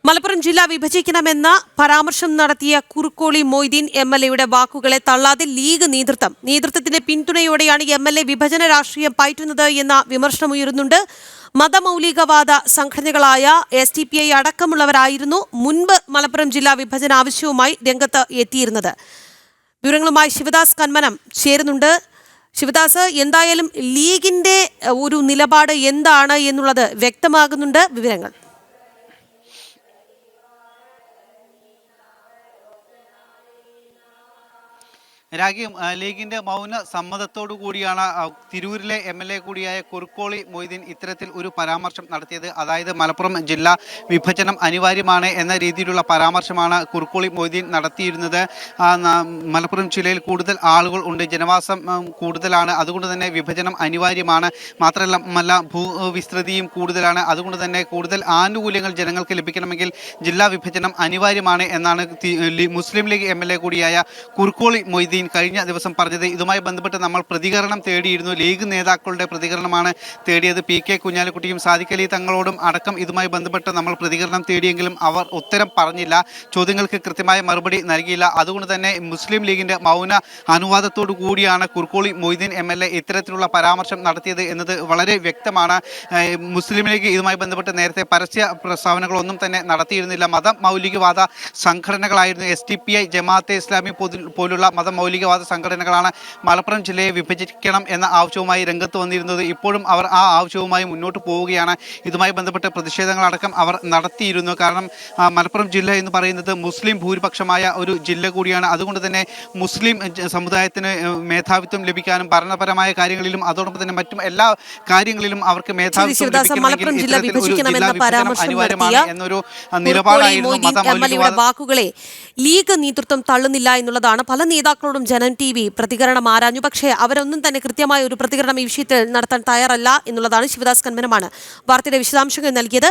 മലപ്പുറം ജില്ല വിഭജിക്കണമെന്ന പരാമർശം നടത്തിയ കുറുക്കോളി മൊയ്തീൻ എംഎൽഎയുടെ വാക്കുകളെ തള്ളാതെ ലീഗ് നേതൃത്വത്തിന്റെ പിന്തുണയോടെയാണ് എംഎൽഎ വിഭജന രാഷ്ട്രീയം പയറ്റുന്നത് എന്ന വിമർശനമുയരുന്നുണ്ട്. മതമൗലികവാദ സംഘടനകളായ SDPI അടക്കമുള്ളവരായിരുന്നു മുൻപ് മലപ്പുറം ജില്ലാ വിഭജന ആവശ്യവുമായി രംഗത്ത് എത്തിയിരുന്നത്. വിവരങ്ങളുമായി ശിവദാസ് കന്മനം ചേരുന്നുണ്ട്. ശിവദാസ്, എന്തായാലും ലീഗിന്റെ ഒരു നിലപാട് എന്താണ് എന്നുള്ളത് വ്യക്തമാകുന്നുണ്ട്. വിവരങ്ങൾ. രാഗിയും ലീഗിന്റെ മൗന സമ്മതത്തോടു കൂടിയാണ് തിരൂരിലെ MLA കൂടിയായ കുറുക്കോളി മൊയ്തീൻ ഇത്തരത്തിൽ ഒരു പരാമർശം നടത്തിയത്. അതായത് മലപ്പുറം ജില്ലാ വിഭജനം അനിവാര്യമാണ് എന്ന രീതിയിലുള്ള പരാമർശമാണ് കുറുക്കോളി മൊയ്തീൻ നടത്തിയിരുന്നത്. മലപ്പുറം ജില്ലയിൽ കൂടുതൽ ആളുകൾ ഉണ്ട്, ജനവാസം കൂടുതലാണ്, അതുകൊണ്ട് തന്നെ വിഭജനം അനിവാര്യമാണ്. മാത്രമല്ല ഭൂവിസ്തൃതിയും കൂടുതലാണ്, അതുകൊണ്ട് തന്നെ കൂടുതൽ ആനുകൂല്യങ്ങൾ ജനങ്ങൾക്ക് ലഭിക്കണമെങ്കിൽ ജില്ലാ വിഭജനം അനിവാര്യമാണ് എന്നാണ് മുസ്ലിം ലീഗ് MLA കൂടിയായ കുറുക്കോളി മൊയ്തീൻ കഴിഞ്ഞ ദിവസം പറഞ്ഞത്. ഇതുമായി ബന്ധപ്പെട്ട് നമ്മൾ പ്രതികരണം തേടിയിരുന്നു. ലീഗ് നേതാക്കളുടെ പ്രതികരണമാണ് തേടിയത്. PK കുഞ്ഞാലിക്കുട്ടിയും സാദിഖ് അലി തങ്ങളോടും അടക്കം ഇതുമായി ബന്ധപ്പെട്ട് നമ്മൾ പ്രതികരണം തേടിയെങ്കിലും അവർ ഉത്തരം പറഞ്ഞില്ല, ചോദ്യങ്ങൾക്ക് കൃത്യമായ മറുപടി നൽകിയില്ല. അതുകൊണ്ട് തന്നെ മുസ്ലിം ലീഗിന്റെ മൗന അനുവാദത്തോടു കൂടിയാണ് കുറുക്കോളി മൊയ്തീൻ MLA ഇത്തരത്തിലുള്ള പരാമർശം നടത്തിയത് എന്നത് വളരെ വ്യക്തമാണ്. മുസ്ലിം ലീഗ് ഇതുമായി ബന്ധപ്പെട്ട് നേരത്തെ പരസ്യ പ്രസ്താവനകളൊന്നും തന്നെ നടത്തിയിരുന്നില്ല. മതമൗലികവാദ സംഘടനകളായിരുന്നു SDPI, ജമാഅത്തെ ഇസ്ലാമി പോലുള്ള മതമൗലികവാദ സംഘടനകളാണ് മലപ്പുറം ജില്ലയെ വിഭജിക്കണം എന്ന ആവശ്യവുമായി രംഗത്ത് വന്നിരുന്നത്. ഇപ്പോഴും അവർ ആ ആവശ്യവുമായി മുന്നോട്ട് പോവുകയാണ്. ഇതുമായി ബന്ധപ്പെട്ട് പ്രതിഷേധങ്ങളടക്കം അവർ നടത്തിയിരുന്നു. കാരണം മലപ്പുറം ജില്ല എന്ന് പറയുന്നത് മുസ്ലിം ഭൂരിപക്ഷമായ ഒരു ജില്ല കൂടിയാണ്. അതുകൊണ്ട് തന്നെ മുസ്ലിം സമുദായത്തിന് മേധാവിത്വം ലഭിക്കാനും ഭരണപരമായ കാര്യങ്ങളിലും അതോടൊപ്പം തന്നെ മറ്റും എല്ലാ കാര്യങ്ങളിലും അവർക്ക് മേധാവിത്വം അനിവാര്യമാണ് എന്നൊരു നിലപാടായിരുന്നു വാക്കുകളെ ലീഗ് നേതൃത്വം തള്ളുന്നില്ല എന്നുള്ളതാണ്. പല നേതാക്കളോടും ജനം TV പ്രതികരണം ആരാഞ്ഞു, പക്ഷേ അവരൊന്നും തന്നെ കൃത്യമായ ഒരു പ്രതികരണം ഈ വിഷയത്തിൽ നടത്താൻ തയ്യാറല്ല എന്നുള്ളതാണ്. ശിവദാസ് കന്മനമാണ് വാർത്തയുടെ വിശദാംശങ്ങൾ നൽകിയത്.